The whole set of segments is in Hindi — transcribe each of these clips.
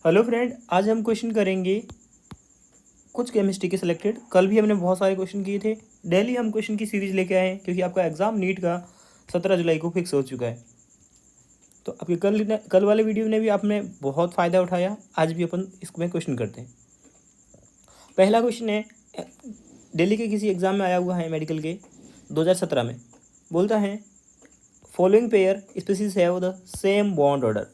हेलो फ्रेंड, आज हम क्वेश्चन करेंगे कुछ केमिस्ट्री के सिलेक्टेड। कल भी हमने बहुत सारे क्वेश्चन किए थे। डेली हम क्वेश्चन की सीरीज लेके आए हैं क्योंकि आपका एग्जाम नीट का 17 जुलाई को फिक्स हो चुका है। तो आपके कल वाले वीडियो ने भी आपने बहुत फ़ायदा उठाया। आज भी अपन इसमें क्वेश्चन करते हैं। पहला क्वेश्चन है, दिल्ली के किसी एग्ज़ाम में आया हुआ है मेडिकल के 2017 में। बोलता है following pair species have the same bond order.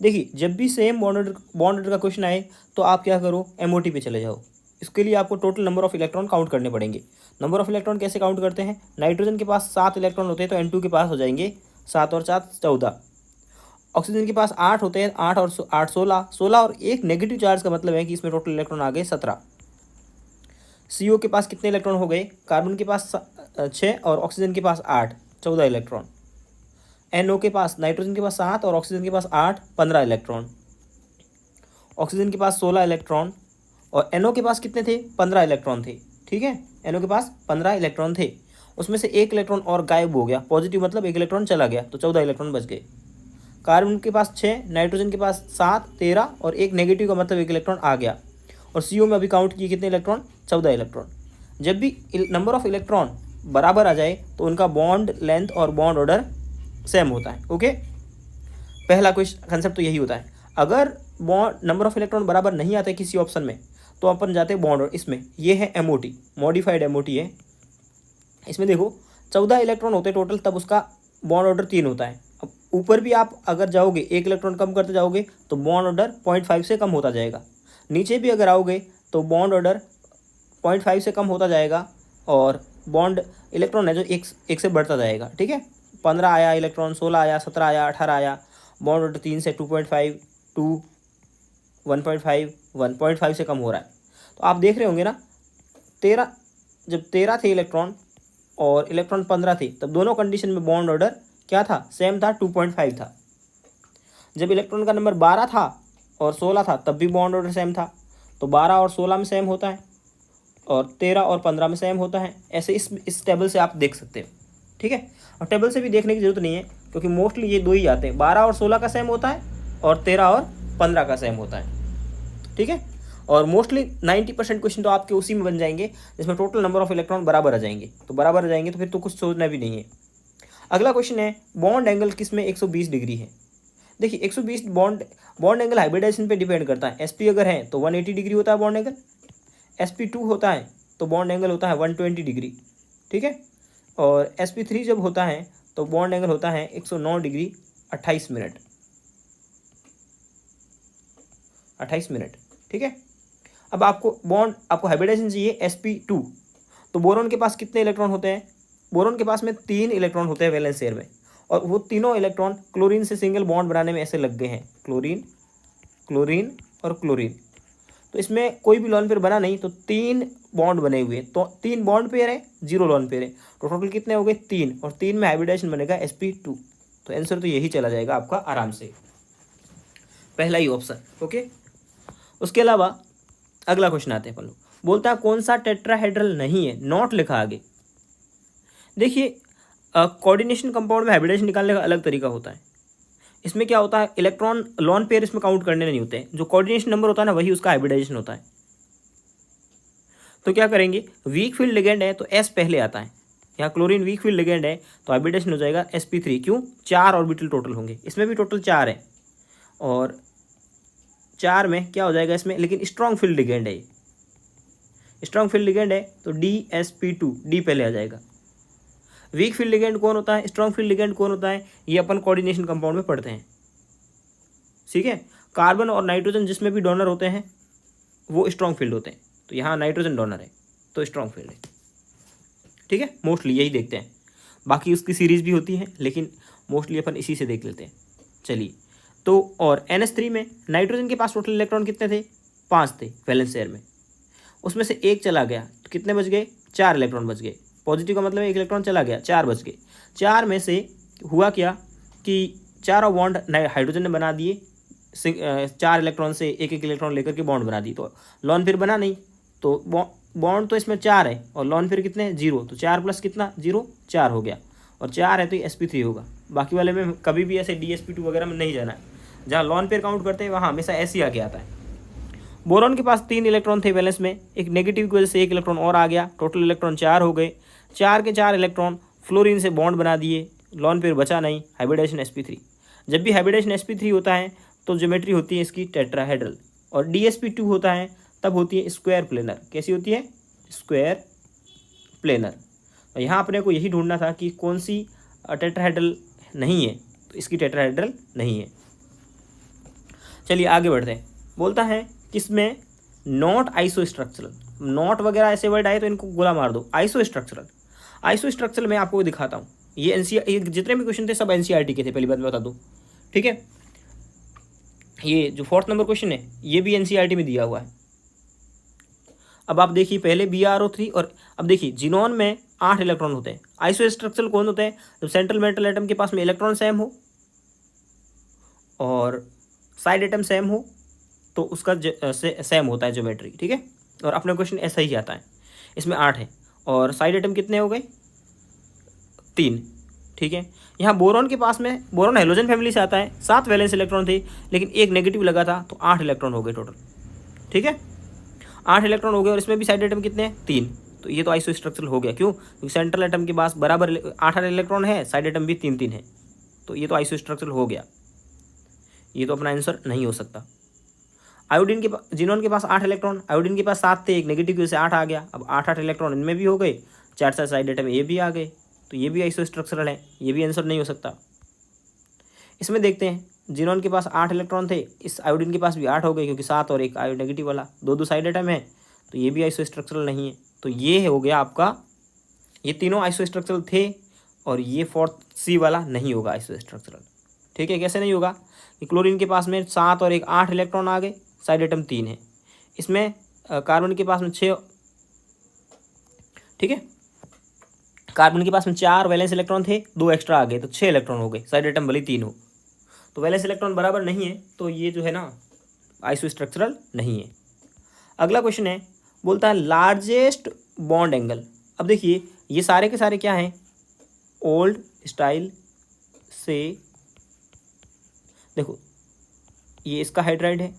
देखिए, जब भी सेम बॉन्ड ऑर्डर का क्वेश्चन आए तो आप क्या करो, एमओटी पे चले जाओ। इसके लिए आपको total number of electron count करने पड़ेंगे। नंबर ऑफ इलेक्ट्रॉन कैसे काउंट करते हैं? नाइट्रोजन के पास 7 इलेक्ट्रॉन होते हैं तो N2 के पास हो जाएंगे 7 और 7 14। ऑक्सीजन के पास 8 होते हैं, 8 और 8 16 और एक नेगेटिव चार्ज का मतलब है कि इसमें टोटल इलेक्ट्रॉन आ गए 17। CO के पास कितने इलेक्ट्रॉन हो गए? कार्बन के पास 6 और ऑक्सीजन के पास 8, 14 इलेक्ट्रॉन। NO के पास, नाइट्रोजन के पास 7 और ऑक्सीजन के पास 8, 15 इलेक्ट्रॉन। ऑक्सीजन के पास 16 इलेक्ट्रॉन और NO के पास कितने थे? 15 इलेक्ट्रॉन थे। ठीक है, NO के पास 15 इलेक्ट्रॉन थे। उसमें से एक इलेक्ट्रॉन और गायब हो गया, पॉजिटिव मतलब एक इलेक्ट्रॉन चला गया, तो 14 इलेक्ट्रॉन बच गए। कार्बन के पास 6, नाइट्रोजन के पास 7, 13 और एक नेगेटिव का मतलब एक इलेक्ट्रॉन आ गया। और CO में अभी काउंट किए कितने इलेक्ट्रॉन? 14 इलेक्ट्रॉन। जब भी नंबर ऑफ इलेक्ट्रॉन बराबर आ जाए तो उनका बॉन्ड लेंथ और बॉन्ड ऑर्डर सेम होता है। ओके, पहला क्वेश्चन कंसेप्ट तो यही होता है। अगर बॉन्ड नंबर ऑफ इलेक्ट्रॉन बराबर नहीं आता है किसी ऑप्शन में तो अपन जाते हैं बॉन्ड और इसमें ये है MOT, मॉडिफाइड MOT है। इसमें देखो 14 इलेक्ट्रॉन होते हैं टोटल, तब उसका बॉन्ड ऑर्डर 3 होता है। अब ऊपर भी आप अगर जाओगे, एक इलेक्ट्रॉन कम करते जाओगे तो बॉन्ड ऑर्डर 0.5 से कम होता जाएगा। नीचे भी अगर आओगे तो बॉन्ड ऑर्डर 0.5 से कम होता जाएगा और बॉन्ड इलेक्ट्रॉन है जो एक से बढ़ता जाएगा। ठीक है, 15 आया इलेक्ट्रॉन, 16 आया, 17 आया, 18 आया। बॉन्ड ऑर्डर 3 से 2.5, 2, 1.5, 1.5 से कम हो रहा है। तो आप देख रहे होंगे ना, 13, जब 13 थे इलेक्ट्रॉन और इलेक्ट्रॉन 15 थे तब दोनों कंडीशन में बॉन्ड ऑर्डर क्या था? सेम था, 2.5 था। जब इलेक्ट्रॉन का नंबर 12 था और 16 था तब भी बॉन्ड ऑर्डर सेम था, तो 12 और 16 में सेम होता है और 13 और 15 में सेम होता है। ऐसे इस टेबल से आप देख सकते हो। ठीक है, और टेबल से भी देखने की जरूरत नहीं है क्योंकि मोस्टली ये दो ही आते हैं, 12 और 16 का सेम होता है और 13 और 15 का सेम होता है। ठीक है, और मोस्टली 90% क्वेश्चन तो आपके उसी में बन जाएंगे जिसमें टोटल नंबर ऑफ इलेक्ट्रॉन बराबर आ जाएंगे। तो बराबर आ जाएंगे तो फिर तो कुछ सोचना भी नहीं है। अगला क्वेश्चन है, बॉन्ड एंगल किस में 120 डिग्री है? देखिए 120 बॉन्ड एंगल हाइब्रिडाइजेशन पे डिपेंड करता है। sp अगर है तो 180 डिग्री होता है बॉन्ड एंगल। sp2 होता है तो बॉन्ड एंगल होता है 120 डिग्री। ठीक है, और sp3 जब होता है तो बॉन्ड एंगल होता है 109 डिग्री 28 मिनट। ठीक है, अब आपको हाइब्रिडाइजेशन चाहिए sp2। तो बोरोन के पास कितने इलेक्ट्रॉन होते हैं? बोरोन के पास में 3 इलेक्ट्रॉन होते हैं वैलेंस शेयर में, और वो तीनों इलेक्ट्रॉन क्लोरीन से सिंगल बॉन्ड बनाने में ऐसे लग गए हैं, क्लोरीन, क्लोरीन और क्लोरीन। तो इसमें कोई भी लोन पेयर बना नहीं, तो 3 बॉन्ड बने हुए, तो 3 बॉन्ड पेयर है, 0 लोन पेयर है। तो टोटल कितने हो गए? 3, और 3 में हाइब्रिडाइजेशन बनेगा sp2। तो आंसर तो यही चला जाएगा आपका आराम से, पहला ही ऑप्शन। ओके, उसके अलावा अगला क्वेश्चन आते हैं अपन लोग। बोलता है कौन सा टेट्राहेड्रल नहीं है? नॉट लिखा आगे। देखिए, कोऑर्डिनेशन कंपाउंड में हाइब्रिडाइजेशन निकालने का अलग तरीका होता है। इसमें क्या होता है, इलेक्ट्रॉन लॉन पेयर इसमें काउंट करने नहीं होते हैं, जो कोऑर्डिनेशन नंबर होता है ना वही उसका हाइब्रिडाइजेशन होता है। तो क्या करेंगे, वीक फील्ड लिगेंड है तो S पहले आता है। यहाँ क्लोरीन वीक फील्ड लिगेंड है तो हाइब्रिडेशन हो जाएगा sp3। क्यों? 4 ऑर्बिटल टोटल होंगे, इसमें भी टोटल 4 है, और 4 में क्या हो जाएगा इसमें, लेकिन स्ट्रॉन्ग फील्ड लिगेंड है, स्ट्रॉन्ग फील्ड लिगेंड है तो dsp2, डी पहले आ जाएगा। वीक फील्ड लिगेंड कौन होता है, स्ट्रॉन्ग फील्ड लिगेंड कौन होता है, ये अपन कोऑर्डिनेशन कंपाउंड में पढ़ते हैं। ठीक है, कार्बन और नाइट्रोजन जिसमें भी डोनर होते हैं वो स्ट्रॉन्ग फील्ड होते हैं, तो यहाँ नाइट्रोजन डोनर है तो स्ट्रॉन्ग फील्ड है। ठीक है, मोस्टली यही देखते हैं, बाकी उसकी सीरीज भी होती है लेकिन मोस्टली अपन इसी से देख लेते हैं। चलिए, तो और NH3 में नाइट्रोजन के पास टोटल इलेक्ट्रॉन कितने थे? 5 थे वैलेंस शेयर में, उसमें से एक चला गया तो कितने बच गए? 4 इलेक्ट्रॉन बच गए। पॉजिटिव का मतलब एक इलेक्ट्रॉन चला गया, 4 बच गए। 4 में से हुआ क्या कि चारों बॉन्ड हाइड्रोजन ने बना दिए, 4 इलेक्ट्रॉन से एक इलेक्ट्रॉन लेकर के बॉन्ड बना दी, तो लॉन फिर बना नहीं। तो बॉन्ड तो इसमें 4 है और लॉन फिर कितने हैं? 0, तो 4 प्लस कितना? 0, 4 हो गया, और 4 है तो ये sp3 होगा। बाकी वाले में कभी भी ऐसे dsp2 वगैरह में नहीं जाना है। जहाँ लॉन पेयर काउंट करते हैं वहाँ हमेशा ऐसे ही आगे आता है। बोरॉन के पास 3 इलेक्ट्रॉन थे वैलेंस में, एक नेगेटिव की वजह से 1 इलेक्ट्रॉन और आ गया, टोटल इलेक्ट्रॉन 4 हो गए। 4 के 4 इलेक्ट्रॉन फ्लोरीन से बॉन्ड बना दिए, लॉन पेयर बचा नहीं, हाइब्रिडाइजेशन sp3। जब भी हाइब्रिडाइजेशन sp3 होता है तो ज्योमेट्री होती है इसकी टेट्राहेड्रल, और dsp2 होता है तब होती है स्क्वायर प्लेनर। कैसी होती है? Square planar. और यहाँ अपने को यही ढूंढना था कि कौन सी टेट्राहेड्रल नहीं है, तो इसकी टेट्राहेड्रल नहीं है। चलिए आगे बढ़ते हैं। बोलता है किसमें नॉट आइसोस्ट्रक्चरल, नॉट वगैरह ऐसे वर्ड आए तो इनको गोला मार दो। आइसोस्ट्रक्चरल, आइसोस्ट्रक्चरल मैं आपको दिखाता हूँ। ये एनसीईआरटी जितने भी क्वेश्चन थे सब एनसीईआरटी के थे, पहली बात मैं बता दूँ, ठीक है। ये जो 4th नंबर क्वेश्चन है ये भी एनसीईआरटी में दिया हुआ है। अब आप देखिए पहले BrO3, और अब देखिए जिनोन में 8 इलेक्ट्रॉन होते हैं। आइसोस्ट्रक्चरल कौन होते हैं? जब सेंट्रल मेटल एटम के पास में इलेक्ट्रॉन सेम हो और साइड एटम सेम हो तो उसका सेम होता है ज्योमेट्री, ठीक है। और अपना क्वेश्चन ऐसा ही आता है। इसमें 8 है और साइड एटम कितने हो गए? 3, ठीक है। यहाँ बोरॉन के पास में, बोरॉन हेलोजन फैमिली से आता है, 7 वैलेंस इलेक्ट्रॉन थे लेकिन एक नेगेटिव लगा था तो 8 इलेक्ट्रॉन हो गए टोटल, ठीक है। 8 इलेक्ट्रॉन हो गए और इसमें भी साइड एटम कितने हैं? 3। तो ये तो आइसोस्ट्रक्चरल हो गया। क्यों? क्योंकि सेंट्रल एटम के पास बराबर 8 इलेक्ट्रॉन है, साइड एटम भी 3 है, तो ये तो आइसोस्ट्रक्चरल हो गया। ये तो अपना आंसर नहीं हो सकता। आयोडीन के पास, जिनोन के पास 8 इलेक्ट्रॉन, आयोडीन के पास 7 थे, एक नेगेटिव की वजह से 8 आ गया। अब 8 इलेक्ट्रॉन इनमें भी हो गए, 4 साइड एटम ये भी आ गए, तो ये भी आइसोस्ट्रक्चरल है, ये भी आंसर नहीं हो सकता। इसमें देखते हैं, जिनोन के पास 8 इलेक्ट्रॉन थे, इस आयोडीन के पास भी 8 हो गए क्योंकि 7 और एक आयो नेगेटिव वाला, 2 साइड एटम है, तो ये भी आइसोस्ट्रक्चरल नहीं है। तो ये हो गया आपका, ये तीनों आइसोस्ट्रक्चरल थे और ये 4th C वाला नहीं होगा आइसोस्ट्रक्चरल, ठीक है। कैसे नहीं होगा? कि क्लोरीन के पास में 7 और एक 8 इलेक्ट्रॉन आ गए, साइड एटम 3 है। इसमें कार्बन के पास में 6, ठीक है, कार्बन के पास में 4 वैलेंस इलेक्ट्रॉन थे, 2 एक्स्ट्रा आ गए तो 6 इलेक्ट्रॉन हो गए, साइड एटम भले 3 हो, तो वैलेंस इलेक्ट्रॉन बराबर नहीं है, तो ये जो है ना आइसोस्ट्रक्चरल नहीं है। अगला क्वेश्चन है, बोलता है लार्जेस्ट बॉन्ड एंगल। अब देखिए ये सारे के सारे क्या हैं? ओल्ड स्टाइल से, देखो ये इसका हाइड्राइड है,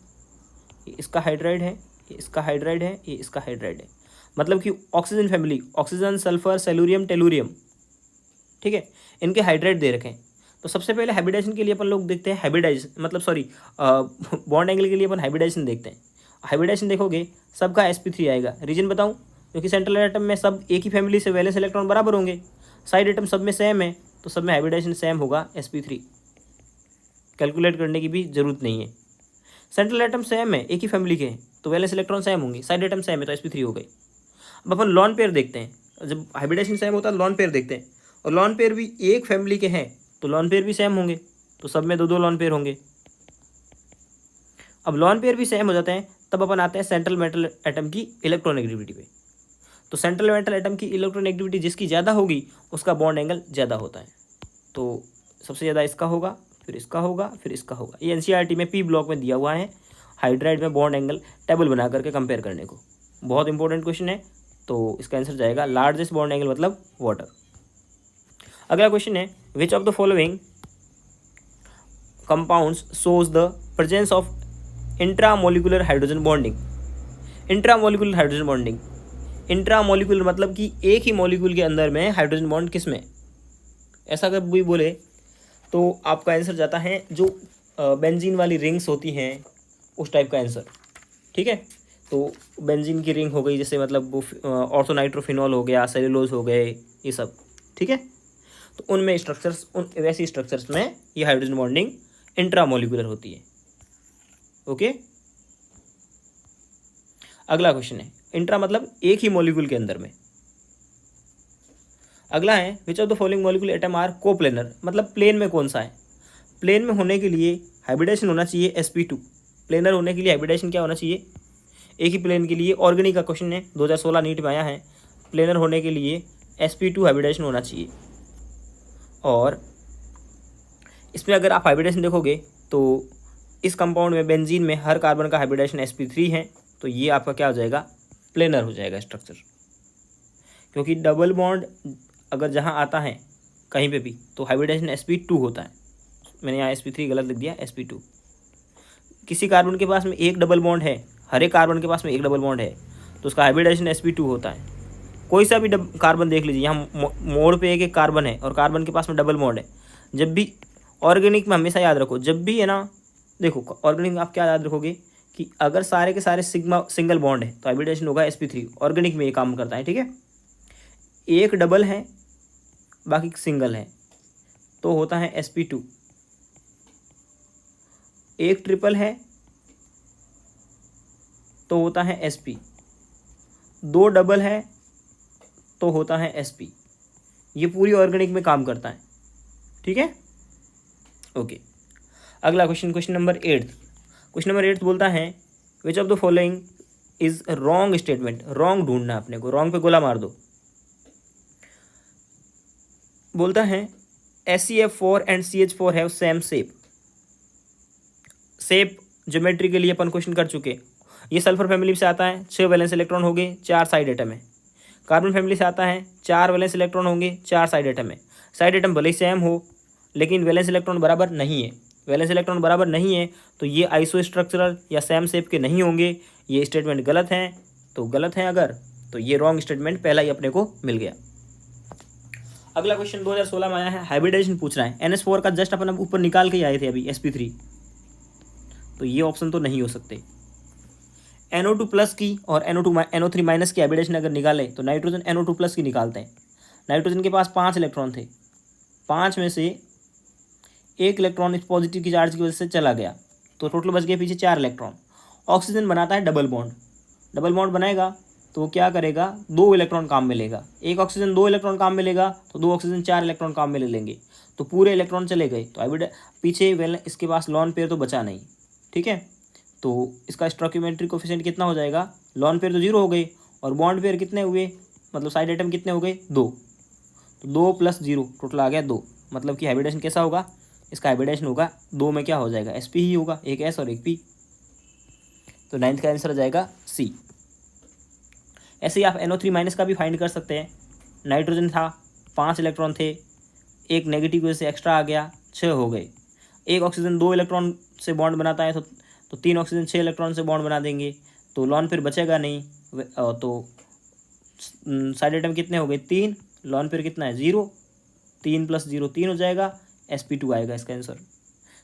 ये इसका हाइड्राइड है, ये इसका हाइड्राइड है, ये इसका हाइड्राइड है, मतलब कि oxygen family, oxygen, sulphur, selenium, tellurium, ठीक है, इनके हाइड्राइड दे रखे हैं। तो सबसे पहले हाइब्रिडाइजेशन के लिए अपन लोग देखते हैं हाइब्रिडाइजेशन, मतलब सॉरी बॉन्ड एंगल के लिए अपन हाइब्रिडाइजेशन देखते हैं। हाइब्रिडाइजेशन देखोगे सबका sp3 आएगा। रीजन बताऊं? क्योंकि सेंट्रल एटम में सब एक ही फैमिली से वैलेंस इलेक्ट्रॉन बराबर होंगे, साइड एटम सब में सेम है, तो सब में हाइब्रिडाइजेशन सेम होगा sp3। कैलकुलेट करने की भी जरूरत नहीं है। सेंट्रल एटम सेम है, एक ही फैमिली के हैं, तो वैलेंस इलेक्ट्रॉन सेम होंगे, साइड एटम सेम है तो sp3 हो गई। अब अपन लॉन पेयर देखते हैं। जब हाइब्रिडाइजेशन सेम होता है लॉन पेयर देखते हैं, और लॉन पेयर भी एक फैमिली के हैं तो लॉन पेयर भी सेम होंगे, तो सब में 2 लॉन पेयर होंगे। अब लॉन पेयर भी सेम हो जाते हैं तब अपन आते हैं सेंट्रल मेटल एटम की इलेक्ट्रोनेगेटिविटी पे। तो सेंट्रल मेटल एटम की इलेक्ट्रोनेगेटिविटी जिसकी ज़्यादा होगी उसका बॉन्ड एंगल ज़्यादा होता है। तो सबसे ज़्यादा इसका होगा, फिर इसका होगा, फिर इसका होगा। ये एनसीईआरटी में P ब्लॉक में दिया हुआ है, हाइड्राइड में बॉन्ड एंगल टेबल बना करके कंपेयर करने को। बहुत इंपॉर्टेंट क्वेश्चन है, तो इसका आंसर जाएगा लार्जेस्ट बॉन्ड एंगल मतलब वाटर। अगला क्वेश्चन है, which of the following compounds shows the presence of intramolecular hydrogen bonding. Intramolecular hydrogen bonding, intramolecular मतलब कि एक ही मॉलिक्यूल के अंदर में हाइड्रोजन बॉन्ड किस में, ऐसा अगर कोई बोले तो आपका आंसर जाता है जो बेंजीन वाली रिंग्स होती हैं उस टाइप का आंसर, ठीक है। तो बेंजीन की रिंग हो गई, जैसे मतलब वो ऑर्थोनाइट्रोफिनॉल हो गया, सेलुलोज हो गए, ये सब, ठीक है। तो उनमें स्ट्रक्चर्स, उन वैसी स्ट्रक्चर्स में ये हाइड्रोजन बॉन्डिंग इंट्रामोलिकुलर होती है, ओके। अगला क्वेश्चन है, इंट्रा मतलब एक ही मॉलिक्यूल के अंदर में। अगला है, which of the following molecule atom are coplanar, मतलब प्लेन में कौन सा है। प्लेन में होने के लिए हाइब्रिडाइजेशन होना चाहिए sp2, प्लेनर होने के लिए हाइब्रिडाइजेशन क्या होना चाहिए, एक ही प्लेन के लिए। ऑर्गेनिक का क्वेश्चन है, 2016 नीट में आया है, प्लेनर होने के लिए sp2 हाइब्रिडाइजेशन होना चाहिए। और इसमें अगर आप हाइब्रिडाइजेशन देखोगे तो इस कंपाउंड में बेंजीन में हर कार्बन का हाइब्रिडाइजेशन sp3 है, तो ये आपका क्या हो जाएगा, प्लेनर हो जाएगा स्ट्रक्चर। क्योंकि डबल बॉन्ड अगर जहाँ आता है कहीं पे भी तो हाइब्रिडाइजेशन sp2 होता है। मैंने यहाँ sp3 गलत लिख दिया, sp2। किसी कार्बन के पास में एक डबल बॉन्ड है, हर एक कार्बन के पास में एक डबल बॉन्ड है, तो उसका हाइब्रिडाइजेशन sp2 होता है। कोई सा भी कार्बन देख लीजिए, यहाँ मोड़ पे एक कार्बन है और कार्बन के पास में डबल बॉन्ड है। जब भी ऑर्गेनिक में हमेशा याद रखो, जब भी है ना, देखो ऑर्गेनिक में आप क्या याद रखोगे कि अगर सारे के सारे सिंगल बॉन्ड है तो हाइब्रिडाइजेशन होगा sp3। ऑर्गेनिक में ये काम करता है, ठीक है। एक डबल है बाकी सिंगल है तो होता है sp2। एक ट्रिपल है तो होता है sp। दो डबल है तो होता है sp। ये पूरी ऑर्गेनिक में काम करता है, ठीक है। ओके, अगला question, question number 8। Question number 8 बोलता है which of the following is wrong statement. Wrong ढूंढना है अपने को, रॉन्ग पे गोला मार दो। बोलता है SeF4 and CH4 have same shape. Shape geometry के लिए अपन क्वेश्चन कर चुके। ये सल्फर फैमिली से आता है, 6 वैलेंस इलेक्ट्रॉन होंगे, 4 साइड एटम है। कार्बन फैमिली से आता है, 4 वैलेंस इलेक्ट्रॉन होंगे, 4 साइड एटम है। साइड एटम भले ही सेम हो लेकिन वैलेंस इलेक्ट्रॉन बराबर नहीं है। वैलेंस इलेक्ट्रॉन बराबर नहीं है तो ये आइसो स्ट्रक्चरल या सेम शेप के नहीं होंगे। ये स्टेटमेंट गलत है, तो गलत है अगर, तो ये रॉन्ग स्टेटमेंट पहला ही अपने को मिल गया। अगला क्वेश्चन 2016 में आया है, हाइब्रिडाइजेशन पूछ रहा है। NH4 का जस्ट अपन ऊपर निकाल के ही आए थे अभी sp3, तो ये ऑप्शन तो नहीं हो सकते। NO2 प्लस की और NO3 माइनस की हाइब्रिडाइजेशन अगर निकाले तो नाइट्रोजन NO2 प्लस की निकालते हैं। नाइट्रोजन के पास 5 इलेक्ट्रॉन थे, 5 में से एक इलेक्ट्रॉन इस पॉजिटिव की चार्ज की वजह से चला गया तो टोटल बच गए पीछे 4 इलेक्ट्रॉन। ऑक्सीजन बनाता है डबल बॉन्ड, डबल बॉन्ड बनाएगा तो वो क्या करेगा, 2 इलेक्ट्रॉन काम में लेगा। एक ऑक्सीजन 2 इलेक्ट्रॉन काम में लेगा तो 2 ऑक्सीजन 4 इलेक्ट्रॉन काम में ले लेंगे, तो पूरे इलेक्ट्रॉन चले गए। तो हाइब्रिड पीछे इसके पास लॉन पेयर तो बचा नहीं, ठीक है। तो इसका स्टोइकियोमेट्रिक कोफिशिएंट कितना हो जाएगा, लॉन पेयर तो 0 हो गए और बॉन्ड पेयर कितने हुए, मतलब साइड एटम कितने हो गए, 2। तो 2 + 0 टोटल आ गया 2। मतलब कि हाइब्रिडेशन कैसा होगा, इसका हाइब्रिडेशन होगा 2 में क्या हो जाएगा, sp ही होगा, एक s और एक p। तो 9th का आंसर आ जाएगा c। ऐसे ही आप NO3 माइनस का भी फाइंड कर सकते हैं। नाइट्रोजन था, 5 इलेक्ट्रॉन थे, एक नेगेटिव वजह से एक्स्ट्रा आ गया, 6 हो गए। एक ऑक्सीजन 2 इलेक्ट्रॉन से बॉन्ड बनाता है तो 3 ऑक्सीजन 6 इलेक्ट्रॉन से बॉन्ड बना देंगे, तो लॉन पेयर बचेगा नहीं। तो साइड एटम कितने हो गए, 3, लॉन पेयर कितना है 0, 3 + 0 3 हो जाएगा, sp2 आएगा इसका आंसर।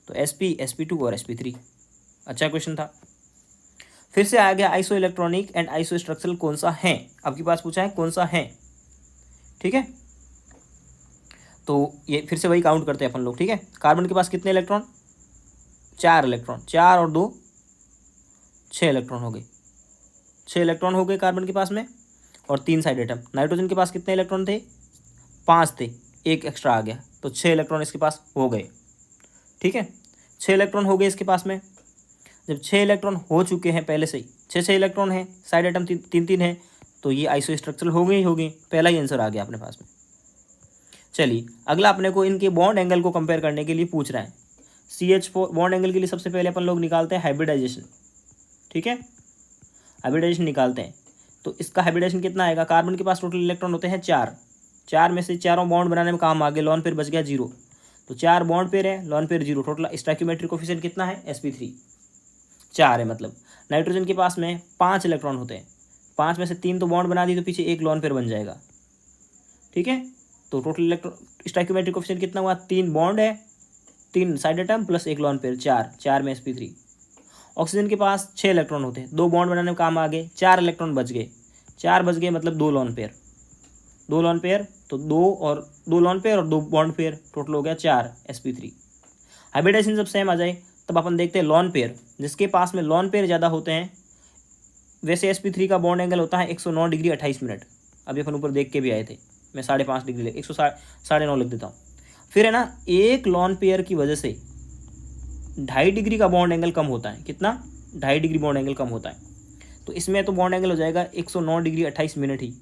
तो sp, sp2 और sp3। अच्छा क्वेश्चन था। फिर से आ गया iso electronic and iso structural कौन सा है, आपके पास पूछा है कौन सा है, ठीक है। तो ये फिर से वही काउंट करते हैं अपन लोग, ठीक है। कार्बन के पास कितने इलेक्ट्रॉन, 4 इलेक्ट्रॉन, 4 और 2 6 इलेक्ट्रॉन हो गए, 6 इलेक्ट्रॉन हो गए कार्बन के पास में और 3 साइड एटम। नाइट्रोजन के पास कितने इलेक्ट्रॉन थे, 5 थे, एक एक्स्ट्रा आ गया तो 6 इलेक्ट्रॉन इसके पास हो गए, ठीक है। 6 इलेक्ट्रॉन हो गए इसके पास में। जब 6 इलेक्ट्रॉन हो चुके हैं पहले से ही, 6 इलेक्ट्रॉन है, साइड एटम 3 है, तो ये आइसो स्ट्रक्चरल हो गए ही हो गए, पहला ही आंसर आ गया अपने पास में। चलिए अगला अपने को इनके बॉन्ड एंगल को कंपेयर करने के लिए पूछ रहा है। CH4 बॉन्ड एंगल के लिए सबसे पहले अपन लोग निकालते हैं हाइब्रिडाइजेशन, ठीक है। हाइब्रिडाइजेशन निकालते हैं तो इसका हाइब्रिडाइजेशन कितना आएगा, कार्बन के पास टोटल इलेक्ट्रॉन होते हैं 4, 4 में से चारों बॉन्ड बनाने में काम आ गए, लॉन पेयर बच गया 0, तो 4 बॉन्ड पेयर है, lone pair 0, total stoichiometric coefficient कितना है, sp3 4 है। मतलब नाइट्रोजन के पास में 5 इलेक्ट्रॉन होते हैं, 5 में से 3 तो बॉन्ड बना दी तो पीछे एक लॉन पेयर बन जाएगा, ठीक है। तो टोटल इलेक्ट्रॉन स्टोइकियोमेट्रिक कोफिशिएंट कितना हुआ, 3 बॉन्ड है, 3 साइड एटम प्लस एक लॉन पेयर, 4 में sp3। ऑक्सीजन के पास 6 इलेक्ट्रॉन होते हैं, 2 बॉन्ड बनाने में काम आ गए, 4 इलेक्ट्रॉन बच गए, 4 बच गए मतलब 2 लॉन पेयर, 2 लॉन पेयर, तो 2 लॉन पेयर और 2 बॉन्ड पेयर, टोटल हो गया 4 sp3। हाइब्रिडाइजेशन जब सेम आ जाए तब अपन देखते हैं लॉन पेयर, जिसके पास में लॉन पेयर ज़्यादा होते हैं। वैसे sp3 का बॉन्ड एंगल होता है 109 डिग्री 28 मिनट, अभी अपन ऊपर देख के भी आए थे। मैं 5.5 डिग्री 109 लिख देता हूँ। फिर है ना, एक लॉन पेयर की वजह से 2.5 डिग्री का बॉन्ड एंगल कम होता है, कितना, 2.5 डिग्री बॉन्ड एंगल कम होता है। तो इसमें तो बॉन्ड एंगल हो जाएगा 109 डिग्री 28 मिनट ही।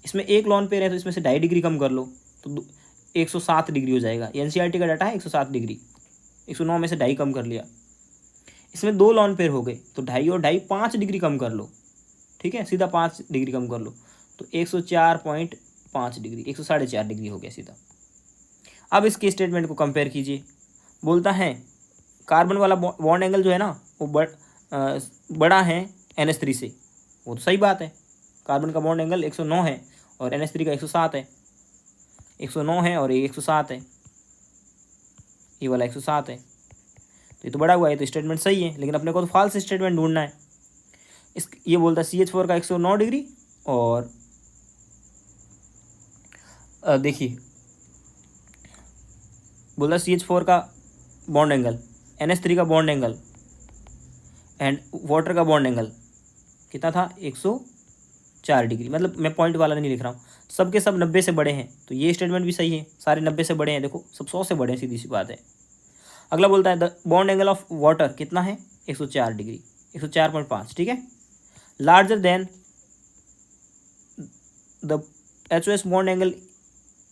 इसमें एक लॉन पेयर है तो इसमें से 2.5 डिग्री कम कर लो तो 107 डिग्री हो जाएगा। NCERT का डाटा है 107 डिग्री, 109 में से 2.5 कम कर लिया। इसमें 2 लॉन पेयर हो गए तो 2.5 और 2.5 5 डिग्री कम कर लो, ठीक है, सीधा 5 डिग्री कम कर लो तो 104.5 डिग्री, 104.5 डिग्री हो गया सीधा। अब इसके स्टेटमेंट को कंपेयर कीजिए। बोलता है कार्बन वाला बॉन्ड एंगल जो है ना वो बड़ा है NH3 से, वो तो सही बात है। कार्बन का बॉन्ड एंगल 109 है और NH3 का 107 है, 109 है और ये 107 है, ये वाला 107 है, तो ये तो बड़ा हुआ है, तो स्टेटमेंट सही है। लेकिन अपने को तो फॉल्स स्टेटमेंट ढूंढना है। ये बोलता है CH4 का 109 डिग्री और देखिए बोला CH4 का बॉन्ड एंगल, NH3 का बॉन्ड एंगल एंड वाटर का बॉन्ड एंगल कितना था 104 डिग्री। मतलब मैं पॉइंट वाला नहीं लिख रहा हूँ, सब के सब 90 से बड़े हैं, तो ये स्टेटमेंट भी सही है, सारे 90 से बड़े हैं, देखो सब 100 से बड़े हैं, सीधी सी बात है। अगला बोलता है the bond angle of water कितना है 104 डिग्री, 104.5, ठीक है। Larger than the HOS bond angle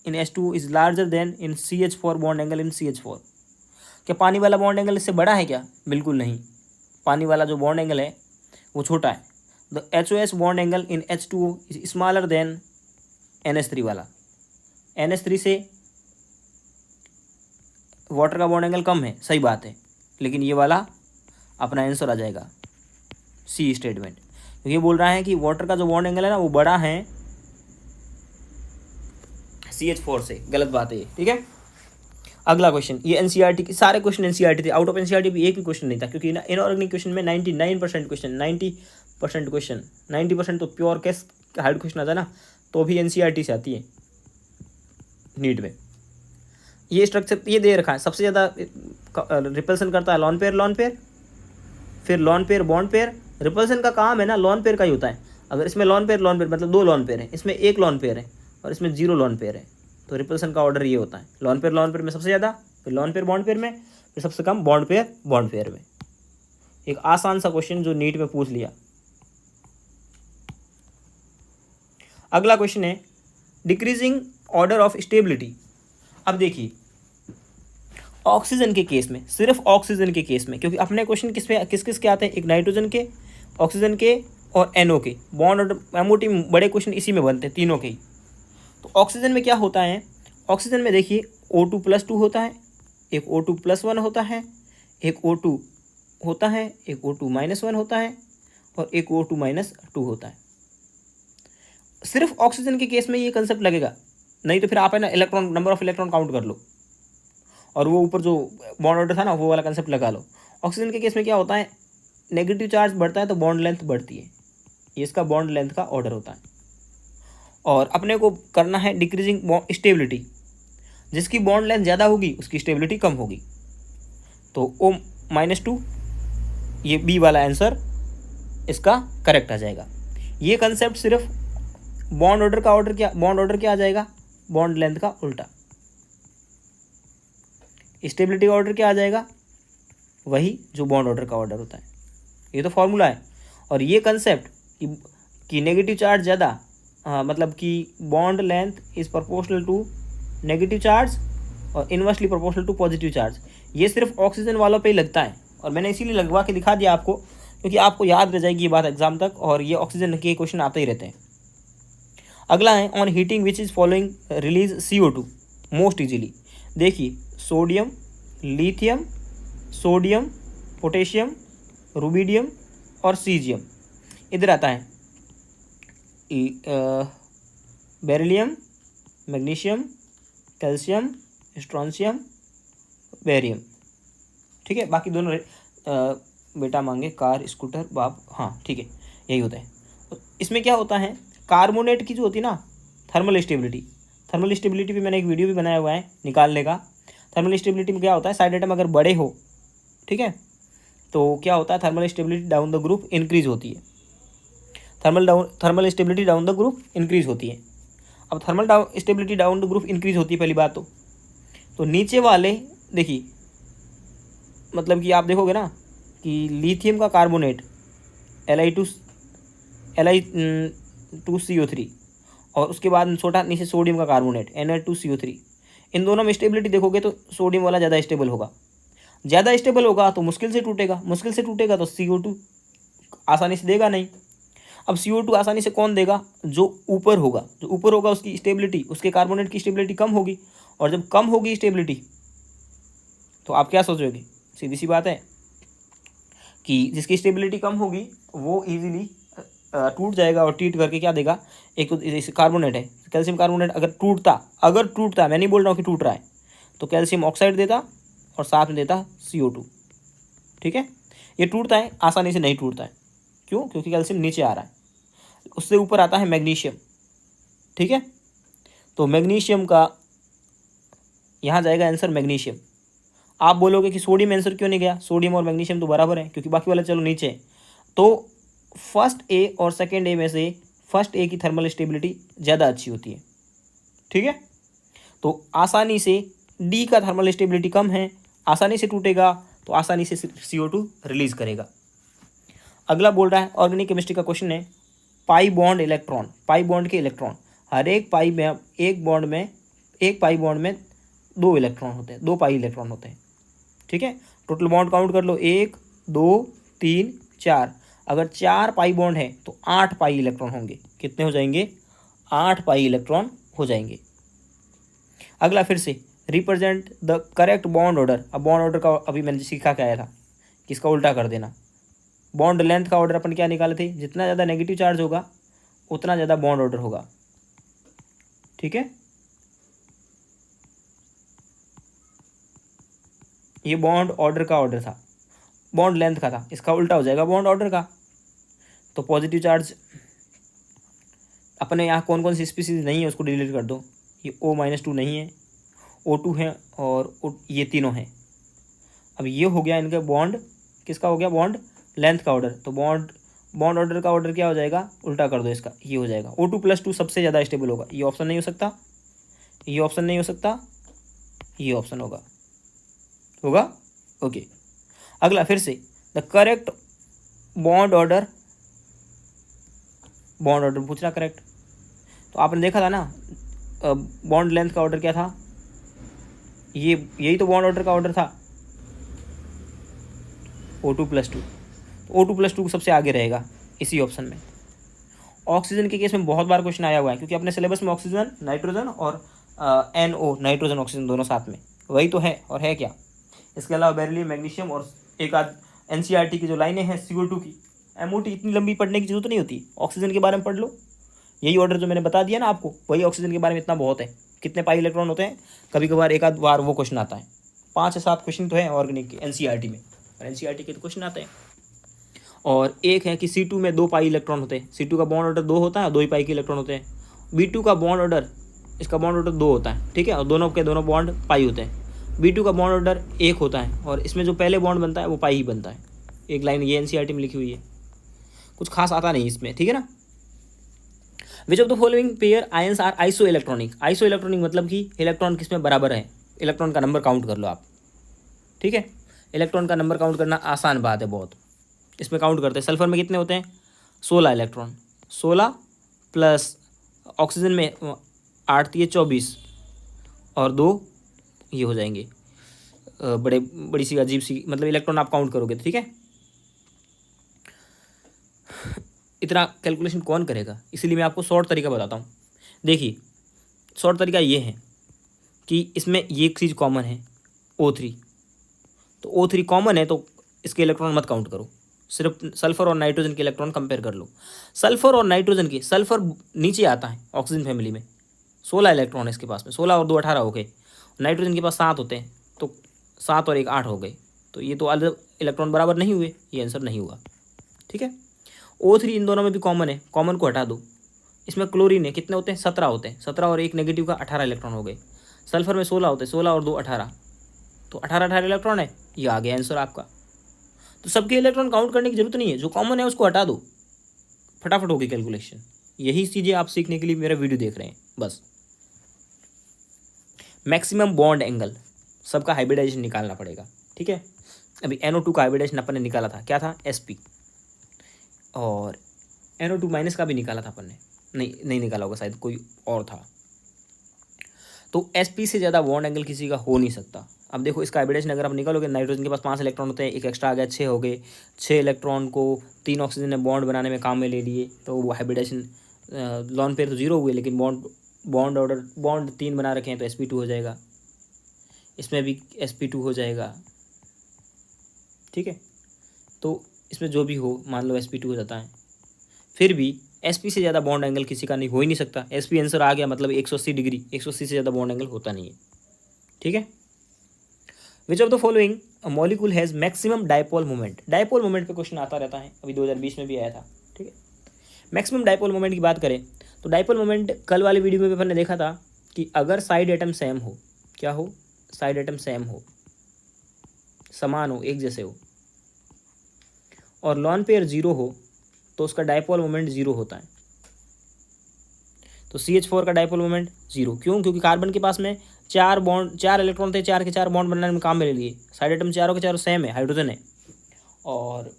in H2 is larger then in CH4 bond angle in CH4। क्या पानी वाला बॉन्ड एंगल इससे बड़ा है क्या? बिल्कुल नहीं, पानी वाला जो बॉन्ड एंगल है वो छोटा है। The HOS bond angle in H2 is smaller than NH3 वाला, NH3 से वाटर का बॉन्ड एंगल कम है, सही बात है, लेकिन ये वाला अपना आंसर आ जाएगा सी स्टेटमेंट, क्योंकि ये बोल रहा है कि वाटर का जो बॉन्ड एंगल है ना वो बड़ा है CH4 से, गलत बात है ये, ठीक है। अगला क्वेश्चन, ये NCERT के सारे क्वेश्चन NCERT थे, आउट ऑफ NCERT भी एक भी क्वेश्चन नहीं था, क्योंकि इनऑर्गेनिक क्वेश्चन में 99% क्वेश्चन, 90% क्वेश्चन, 90% तो प्योर केस हार्ड क्वेश्चन आता है ना, तो भी NCERT से आती है नीट में। ये स्ट्रक्चर ये दे रखा है, सबसे ज़्यादा रिपल्सन करता है लॉन पेयर, फिर lone pair bond pair. Repulsion का काम है ना लॉन पेयर का ही होता है। अगर इसमें लॉन पेयर मतलब 2 लॉन पेयर है, इसमें 1 लॉन पेयर है और इसमें 0 लॉन पेयर है, तो रिपल्सन का ऑर्डर ये होता है, लॉन पेयर में सबसे ज़्यादा, फिर लॉन पेयर बॉन्ड पेयर में, फिर सबसे कम बॉन्ड पेयर में। एक आसान सा क्वेश्चन जो नीट में पूछ लिया। अगला क्वेश्चन है डिक्रीजिंग ऑर्डर ऑफ स्टेबिलिटी। अब देखिए ऑक्सीजन के केस में, सिर्फ ऑक्सीजन के केस में, क्योंकि अपने क्वेश्चन किस के आते हैं, एक नाइट्रोजन के, ऑक्सीजन के और NO के, बॉन्ड और MOT बड़े क्वेश्चन इसी में बनते हैं, तीनों के ही। तो ऑक्सीजन में क्या होता है, ऑक्सीजन में देखिए O2+2 होता है, एक O2+1 होता है, एक O2 होता है, एक O2-1 होता है और एक O2-2 होता है। सिर्फ ऑक्सीजन के केस में ये कंसेप्ट लगेगा, नहीं तो फिर आप है ना electron, number of electron count कर लो और वो ऊपर जो बॉन्ड ऑर्डर था ना वो वाला कंसेप्ट लगा लो। ऑक्सीजन के केस में क्या होता है, नेगेटिव चार्ज बढ़ता है तो बॉन्ड लेंथ बढ़ती है, ये इसका बॉन्ड लेंथ का ऑर्डर होता है। और अपने को करना है डिक्रीजिंग स्टेबिलिटी, जिसकी बॉन्ड लेंथ ज़्यादा होगी उसकी स्टेबिलिटी कम होगी, तो O-2, ये बी वाला आंसर इसका करेक्ट आ जाएगा। ये कंसेप्ट सिर्फ बॉन्ड ऑर्डर क्या आ जाएगा, बॉन्ड लेंथ का उल्टा। स्टेबिलिटी का ऑर्डर क्या आ जाएगा, वही जो बॉन्ड ऑर्डर का ऑर्डर होता है, ये तो फॉर्मूला है। और ये कंसेप्ट कि नेगेटिव चार्ज ज़्यादा, मतलब कि bond length is proportional to negative charge और inversely proportional to positive charge, ये सिर्फ ऑक्सीजन वालों पे ही लगता है। और मैंने इसीलिए लगवा के दिखा दिया आपको, क्योंकि आपको याद रह जाएगी ये बात एग्जाम तक, और ये ऑक्सीजन के क्वेश्चन आते ही रहते हैं। अगला है on heating which is following release CO2 most easily. देखिए sodium, lithium, sodium, potassium, rubidium और सीजियम। इधर आता है beryllium, magnesium, calcium, strontium, barium, ठीक है। बाकी दोनों बेटा मांगे कार, स्कूटर, बाप, हाँ ठीक है, यही होता है। तो इसमें क्या होता है, कार्बोनेट की जो होती है ना थर्मल स्टेबिलिटी पे मैंने एक वीडियो भी बनाया हुआ है निकालने का। थर्मल स्टेबिलिटी में क्या होता है, साइड एटम अगर बड़े हो, ठीक है, तो क्या होता है, thermal stability down the group increase होती है। Thermal stability down the group increase होती है। अब thermal stability down the group increase होती है, पहली बात तो नीचे वाले देखिए, मतलब कि आप देखोगे ना कि लिथियम का कार्बोनेट Li2CO3 और उसके बाद छोटा नीचे सोडियम का कार्बोनेट Na2CO3, इन दोनों में स्टेबिलिटी देखोगे तो सोडियम वाला ज़्यादा स्टेबल होगा, तो मुश्किल से टूटेगा तो CO2 आसानी से देगा नहीं। अब CO2 आसानी से कौन देगा, जो ऊपर होगा उसकी स्टेबिलिटी, उसके कार्बोनेट की स्टेबिलिटी कम होगी, और जब कम होगी स्टेबिलिटी तो आप क्या सोचोगे, सीधी सी बात है कि जिसकी स्टेबिलिटी कम होगी वो इजीली टूट जाएगा और ट्रीट करके क्या देगा, एक तो जैसे कार्बोनेट है, कैल्शियम कार्बोनेट अगर टूटता, मैं नहीं बोल रहा हूँ कि टूट रहा है, तो कैल्शियम ऑक्साइड देता और साथ में देता CO2। ठीक है, ये टूटता है, आसानी से नहीं टूटता है। क्यों? क्योंकि कैल्शियम नीचे आ रहा है। उससे ऊपर आता है मैग्नीशियम। ठीक है, तो मैग्नीशियम का यहाँ जाएगा आंसर मैग्नीशियम। आप बोलोगे कि सोडियम आंसर क्यों नहीं गया? सोडियम और मैग्नीशियम तो बराबर है, क्योंकि बाकी वाला चलो नीचे है। तो फर्स्ट ए और सेकेंड ए में से फर्स्ट ए की थर्मल स्टेबिलिटी ज़्यादा अच्छी होती है। ठीक है, तो आसानी से डी का थर्मल स्टेबिलिटी कम है, आसानी से टूटेगा, तो आसानी से CO2 रिलीज करेगा। अगला बोल रहा है ऑर्गेनिक केमिस्ट्री का क्वेश्चन है, pi bond electron, pi bond के इलेक्ट्रॉन, हर एक पाई बॉन्ड में 2 इलेक्ट्रॉन होते हैं, 2 पाई इलेक्ट्रॉन होते हैं। ठीक है, टोटल बॉन्ड काउंट कर लो, 1 2 3 4। अगर 4 पाई बॉन्ड है तो 8 पाई इलेक्ट्रॉन होंगे। कितने हो जाएंगे? 8 पाई इलेक्ट्रॉन हो जाएंगे। अगला फिर से, represent the correct bond order. अब बॉन्ड ऑर्डर का अभी मैंने सीखा क्या आया था कि इसका उल्टा कर देना। बॉन्ड लेंथ का ऑर्डर अपन क्या निकाले थे? जितना ज़्यादा नेगेटिव चार्ज होगा उतना ज़्यादा बॉन्ड ऑर्डर होगा। ठीक है, ये बॉन्ड ऑर्डर का ऑर्डर था, बॉन्ड लेंथ का था, इसका उल्टा हो जाएगा बॉन्ड ऑर्डर का। तो पॉजिटिव चार्ज अपने यहाँ कौन कौन सी स्पीसीज नहीं है उसको डिलीट कर दो। ये O-2 नहीं है, O2 है और ये तीनों हैं। अब ये हो गया इनका बॉन्ड, किसका हो गया? बॉन्ड लेंथ का ऑर्डर। तो बॉन्ड ऑर्डर का ऑर्डर क्या हो जाएगा? उल्टा कर दो इसका, ये हो जाएगा O2+2 सबसे ज़्यादा स्टेबल होगा। ये ऑप्शन नहीं हो सकता, ये ऑप्शन नहीं हो सकता, ये ऑप्शन होगा। ओके, अगला फिर से, द करेक्ट बॉन्ड ऑर्डर पूछ रहा करेक्ट। तो आपने देखा था ना बॉन्ड लेंथ का ऑर्डर क्या था? यही तो बॉन्ड ऑर्डर का ऑर्डर था, O2+2। तो O2+2 सबसे आगे रहेगा इसी ऑप्शन में। ऑक्सीजन के केस में बहुत बार क्वेश्चन आया हुआ है, क्योंकि अपने सिलेबस में ऑक्सीजन, नाइट्रोजन और NO, नाइट्रोजन ऑक्सीजन दोनों साथ में, वही तो है। और है क्या? इसके अलावा बेरिलियम, मैग्नीशियम और एक आध NCERT की जो लाइनें हैं CO2 की, MOT इतनी लंबी पढ़ने की जरूरत नहीं होती। ऑक्सीजन के बारे में पढ़ लो, यही ऑर्डर जो मैंने बता दिया ना आपको, वही ऑक्सीजन के बारे में इतना बहुत है। कितने पाई इलेक्ट्रॉन होते हैं, कभी कभार एक आध बार वो क्वेश्चन आता है। 5 से 7 क्वेश्चन तो है ऑर्गेनिक के NCERT में, और NCERT के तो क्वेश्चन आते हैं। और एक है कि C2 में 2 पाई इलेक्ट्रॉन होते हैं। C2 का बॉन्ड ऑर्डर 2 होता है और 2 ही पाई के इलेक्ट्रॉन होते हैं। B2 का बॉन्ड ऑर्डर, इसका बॉन्ड ऑर्डर 2 होता है। ठीक है, और दोनों के दोनों बॉन्ड पाई होते हैं। B2 का बॉन्ड ऑर्डर 1 होता है और इसमें जो पहले बॉन्ड बनता है वो पाई ही बनता है। एक लाइन ये NCERT में लिखी हुई है, कुछ खास आता नहीं इसमें। ठीक है ना। Which of the following pair ions are isoelectronic. Isoelectronic मतलब कि इलेक्ट्रॉन किसमें बराबर है, इलेक्ट्रॉन का नंबर काउंट कर लो आप। ठीक है, इलेक्ट्रॉन का नंबर काउंट करना आसान बात है बहुत। इसमें काउंट करते हैं। सल्फर में कितने होते हैं? 16 इलेक्ट्रॉन, 16 प्लस ऑक्सीजन में 8 दिए 24 और 2 ये हो जाएंगे बड़ी सी अजीब सी, मतलब इलेक्ट्रॉन आप काउंट करोगे। ठीक है, इतना कैलकुलेशन कौन करेगा, इसीलिए मैं आपको शॉर्ट तरीका बताता हूँ। देखिए, शॉर्ट तरीका ये है कि इसमें ये एक चीज़ कॉमन है, O3। तो O3 कॉमन है तो इसके इलेक्ट्रॉन मत काउंट करो, सिर्फ सल्फर और नाइट्रोजन के इलेक्ट्रॉन कंपेयर कर लो। सल्फर और नाइट्रोजन के, सल्फर नीचे आता है ऑक्सीजन फैमिली में, 16 इलेक्ट्रॉन है इसके पास में, 16 और 2 18 हो गए। नाइट्रोजन के पास 7 होते हैं, तो 7 और 1 8 हो गए। तो ये तो अलग इलेक्ट्रॉन बराबर नहीं हुए, ये आंसर नहीं हुआ। ठीक है, O3 इन दोनों में भी कॉमन है, कॉमन को हटा दो। इसमें क्लोरीन है, कितने होते हैं? 17 होते हैं, 17 और 1 नेगेटिव का 18 इलेक्ट्रॉन हो गए। सल्फर में 16 होते हैं, 16 और 2 18, तो 18 इलेक्ट्रॉन है, ये आ गया आंसर आपका। तो सबके इलेक्ट्रॉन काउंट करने की जरूरत नहीं है, जो कॉमन है उसको हटा दो, फटाफट होगी कैलकुलेशन। यही चीज़ें आप सीखने के लिए मेरा वीडियो देख रहे हैं बस। मैक्सिमम बॉन्ड एंगल, सबका हाइब्रिडाइजेशन निकालना पड़ेगा। ठीक है, अभी NO2 का हाइब्रिडाइजेशन अपन ने निकाला था, क्या था? SP। और NO2- का भी निकाला था अपन ने, नहीं निकाला होगा शायद, कोई और था। तो SP से ज़्यादा बॉन्ड एंगल किसी का हो नहीं सकता। अब देखो इसका हाइब्रिडेशन अगर आप निकालोगे, नाइट्रोजन के पास 5 इलेक्ट्रॉन होते हैं, एक एक्स्ट्रा आ गया, 6 हो गए। 6 इलेक्ट्रॉन को 3 ऑक्सीजन ने बॉन्ड बनाने में काम में ले लिए, तो वो हाइब्रिडेशन लॉन पेयर तो 0 हुए, लेकिन बॉन्ड 3 बना रखे हैं तो SP2 हो जाएगा। इसमें भी SP2 हो जाएगा। ठीक है। तो इसमें जो भी हो, मान लो sp2 हो जाता है, फिर भी sp से ज़्यादा बॉन्ड एंगल किसी का नहीं, हो ही नहीं सकता। sp आंसर आ गया, मतलब 180 डिग्री, 180 से ज़्यादा बॉन्ड एंगल होता नहीं है, ठीक है। Which of the following molecule has maximum dipole moment. Dipole moment पे क्वेश्चन आता रहता है, अभी 2020 में भी आया था, ठीक है। मैक्सिमम डायपोल मोमेंट की बात करें तो डायपोल मोमेंट कल वाले वीडियो में अपन ने देखा था कि अगर साइड एटम सेम हो, क्या हो, साइड एटम सेम हो, समान हो, एक जैसे हो, और लॉन पेयर 0 हो तो उसका डायपोल मोमेंट 0 होता है। तो CH4 का डायपोल मोमेंट 0, क्यों? क्योंकि कार्बन के पास में 4 इलेक्ट्रॉन थे, 4 के 4 बॉन्ड बनाने में काम में ले लिए। साइड एटम चारों के चारों सेम है, हाइड्रोजन है। और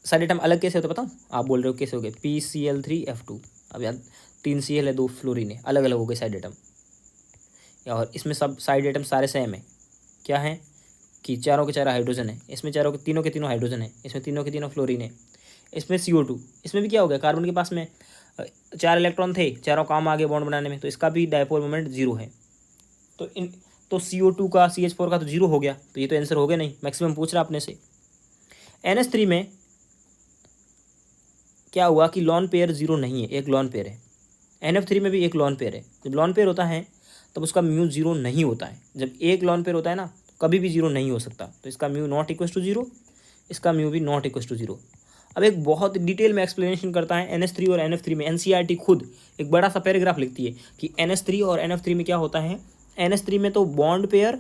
साइड एटम अलग कैसे होते बताओ? आप बोल रहे हो कैसे हो गए? PCl3F2। अब यार 3 Cl है, 2 फ्लोरीन है, अलग अलग हो गए साइड एटम। और इसमें सब साइड एटम सारे सेम है, क्या है कि चारों के चारों हाइड्रोजन है, इसमें तीनों के तीनों हाइड्रोजन है, इसमें तीनों के तीनों फ्लोरीन है, इसमें CO2। इसमें भी क्या हो गया, कार्बन के पास में 4 इलेक्ट्रॉन थे, चारों काम आ गए बॉन्ड बनाने में, तो इसका भी डायपोल मोमेंट 0 है। तो CO2 का, CH4 का तो 0 हो गया, तो ये तो आंसर हो गया नहीं, मैक्सिमम पूछ रहा अपने से। NH3 में क्या हुआ कि लॉन पेयर 0 नहीं है, एक लॉन पेयर है। NF3 में भी एक लॉन पेयर है। जब लॉन पेयर होता है तब उसका म्यू 0 नहीं होता है। जब एक लॉन पेयर होता है ना, तो कभी भी 0 नहीं हो सकता, तो इसका म्यू नॉट इक्वल टू 0, इसका म्यू भी नॉट इक्वल टू 0। अब एक बहुत डिटेल में एक्सप्लेनेशन करता है NH3 और NF3 में। NCERT खुद एक बड़ा सा पैराग्राफ लिखती है कि NH3 और NF3 में क्या होता है। NH3 में तो बॉन्ड पेयर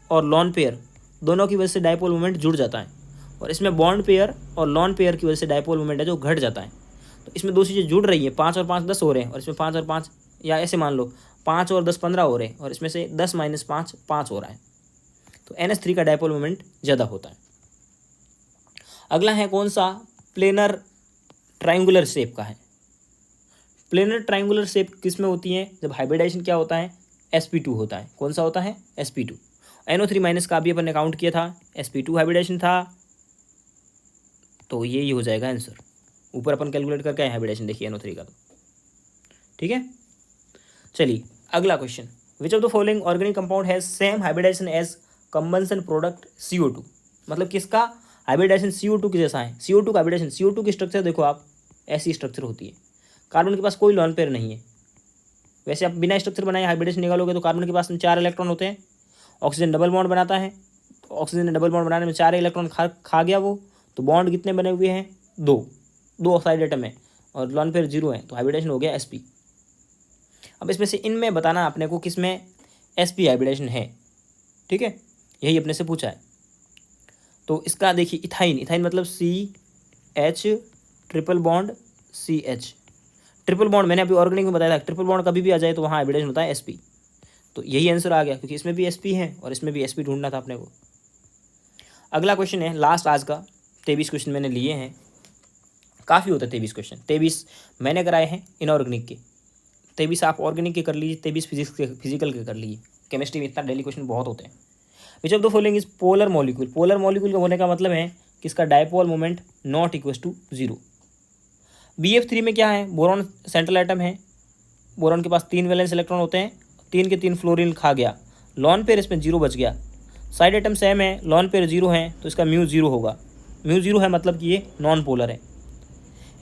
और लॉन पेयर दोनों की वजह से डायपोल मोमेंट जुड़ जाता है, और इसमें बॉन्ड पेयर और लॉन पेयर की वजह से डायपोल मोमेंट है जो घट जाता है। तो इसमें दो चीज़ें जुड़ रही हैं, 5 और 5 10 हो रहे हैं, और इसमें 5 और 5, या ऐसे मान लो 5 और 10 15 हो रहे हैं, और इसमें से 10 - 5 5 हो रहा है। तो NH3 का डायपोल मोमेंट ज़्यादा होता है। अगला है कौन सा, प्लेनर ट्रायंगुलर शेप का है। प्लेनर ट्रायंगुलर शेप किस में होती है, जब हाइब्रिडाइजेशन क्या होता है, sp2 होता है। कौन सा होता है, sp2। NO3- का भी अपन ने काउंट किया था, sp2 हाइब्रिडाइजेशन था, तो यही हो जाएगा आंसर। ऊपर अपन कैलकुलेट करके आए हाइब्रिडाइजेशन, देखिए NO3 का, तो ठीक है। चलिए अगला question, which of the following organic compound has same hybridization as combustion product CO2। मतलब किसका हाइब्रिडाइजेशन CO2 के जैसा है। CO2 का हाइब्रिडाइजेशन, CO2 की स्ट्रक्चर देखो आप, ऐसी स्ट्रक्चर होती है। कार्बन के पास कोई लॉन पेयर नहीं है। वैसे आप बिना स्ट्रक्चर बनाए हाइब्रिडेशन निकालोगे तो कार्बन के पास में 4 इलेक्ट्रॉन होते हैं। ऑक्सीजन डबल बॉन्ड बनाता है, तो ऑक्सीजन डबल बॉन्ड बनाने में 4 इलेक्ट्रॉन खा गया वो, तो बॉन्ड कितने बने हुए हैं, 2 साइड एटम है, और लॉन पेयर 0 है, तो हाइब्रिडेशन हो गया sp। अब इसमें से इनमें बताना अपने को किस में sp हाइब्रिडेशन है, ठीक है, यही अपने से पूछा है। तो इसका देखिए इथाइन मतलब CH triple bond CH, triple bond मैंने अभी ऑर्गेनिक में बताया था, ट्रिपल बॉन्ड कभी भी आ जाए तो वहाँ हाइब्रिडेशन होता है sp। तो यही आंसर आ गया, क्योंकि इसमें भी sp है और इसमें भी sp ढूंढना था अपने को। अगला क्वेश्चन है लास्ट आज का, 23 क्वेश्चन मैंने लिए हैं, काफ़ी होता है 23 क्वेश्चन। 23 मैंने कराए हैं इनऑर्गेनिक के, 23 आप ऑर्गेनिक के कर लीजिए, 23 फिजिकल के कर लीजिए। केमिस्ट्री में इतना डेली क्वेश्चन बहुत होते हैं। Which of the following is polar molecule. Polar molecule का होने का मतलब है कि इसका dipole moment not equal to 0। BF3 में क्या है, बोरॉन सेंट्रल एटम है, बोरॉन के पास 3 वैलेंस इलेक्ट्रॉन होते हैं, 3 के 3 फ्लोरीन खा गया, लॉन पेयर इसमें 0 बच गया। साइड एटम सेम है, लॉन पेयर 0 है, तो इसका म्यू 0 होगा। म्यू 0 है मतलब कि ये नॉन पोलर है।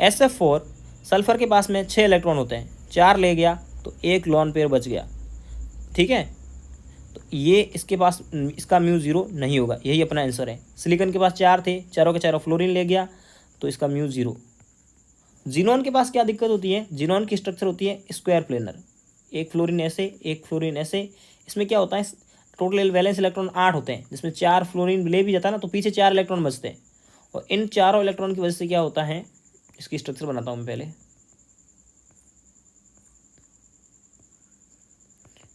SF4 सल्फर के पास में 6 इलेक्ट्रॉन होते हैं, 4 ले गया तो 1 लॉन पेयर बच गया, ठीक है, तो ये इसके पास, इसका म्यू 0 नहीं होगा, यही अपना आंसर है। सिलिकॉन के पास 4 थे, चारों के चारों फ्लोरीन ले गया, तो इसका म्यू 0। जिनॉन के पास क्या दिक्कत होती है, जिनॉन की स्ट्रक्चर होती है स्क्वायर प्लेनर, एक फ्लोरीन ऐसे, एक फ्लोरीन ऐसे। इसमें क्या होता है, टोटल वैलेंस इलेक्ट्रॉन 8 होते हैं, जिसमें 4 फ्लोरीन ले भी जाता है ना, तो पीछे 4 इलेक्ट्रॉन बचते हैं, और इन चारों इलेक्ट्रॉन की वजह से क्या होता है, इसकी स्ट्रक्चर बनाता हूँ मैं पहले।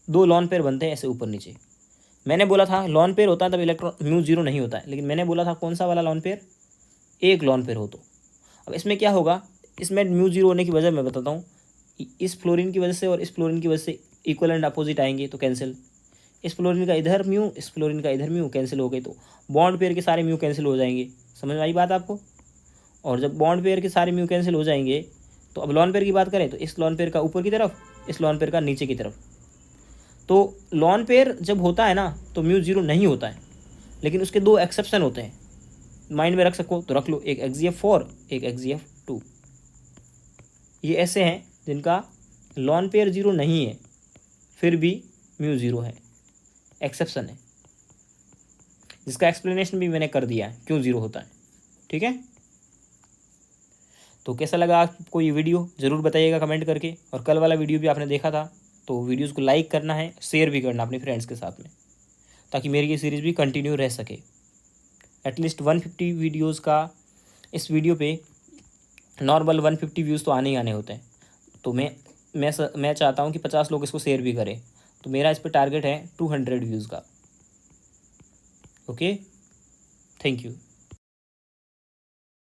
2 लॉन पेयर बनते हैं ऐसे ऊपर नीचे। मैंने बोला था लॉन पेयर होता है तब इलेक्ट्रॉन म्यू 0 नहीं होता है, लेकिन मैंने बोला था कौन सा वाला लॉन पेयर, एक लॉन पेयर हो तो। अब इसमें क्या होगा, इसमें म्यू 0 होने की वजह मैं बताता हूँ, इस फ्लोरीन की वजह से और इस फ्लोरीन की वजह से इक्वल एंड अपोजिट आएंगे तो कैंसिल। इस फ्लोरीन का इधर म्यू, इस फ्लोरीन का इधर म्यू, कैंसिल हो गए, तो बॉन्ड पेयर के सारे म्यू कैंसिल हो जाएंगे। समझ में आई बात आपको। और जब बॉन्ड पेयर के सारे म्यू कैंसिल हो जाएंगे, तो अब लॉन पेयर की बात करें तो इस लॉन पेयर का ऊपर की तरफ, इस लॉन पेयर का नीचे की तरफ। तो लॉन पेयर जब होता है ना तो म्यू 0 नहीं होता है, लेकिन उसके दो एक्सेप्शन होते हैं, माइंड में रख सको तो रख लो, एक XGF4, एक XGF2। ये ऐसे हैं जिनका लॉन पेयर जीरो नहीं है फिर भी म्यू जीरो है, एक्सेप्शन है, जिसका एक्सप्लेनेशन भी मैंने कर दिया है क्यों जीरो होता है। ठीक है, तो कैसा लगा आपको ये वीडियो ज़रूर बताइएगा कमेंट करके। और कल वाला वीडियो भी आपने देखा था तो वीडियोज़ को लाइक करना है, शेयर भी करना अपने फ्रेंड्स के साथ में, ताकि मेरी ये सीरीज़ भी कंटिन्यू रह सके। एटलीस्ट 150 वीडियोज़ का इस वीडियो पे नॉर्मल 150 व्यूज़ तो आने ही आने होते हैं। तो मैं चाहता हूँ कि 50 लोग इसको शेयर भी करें, तो मेरा इस पर टारगेट है 200 व्यूज़ का। Okay, thank you.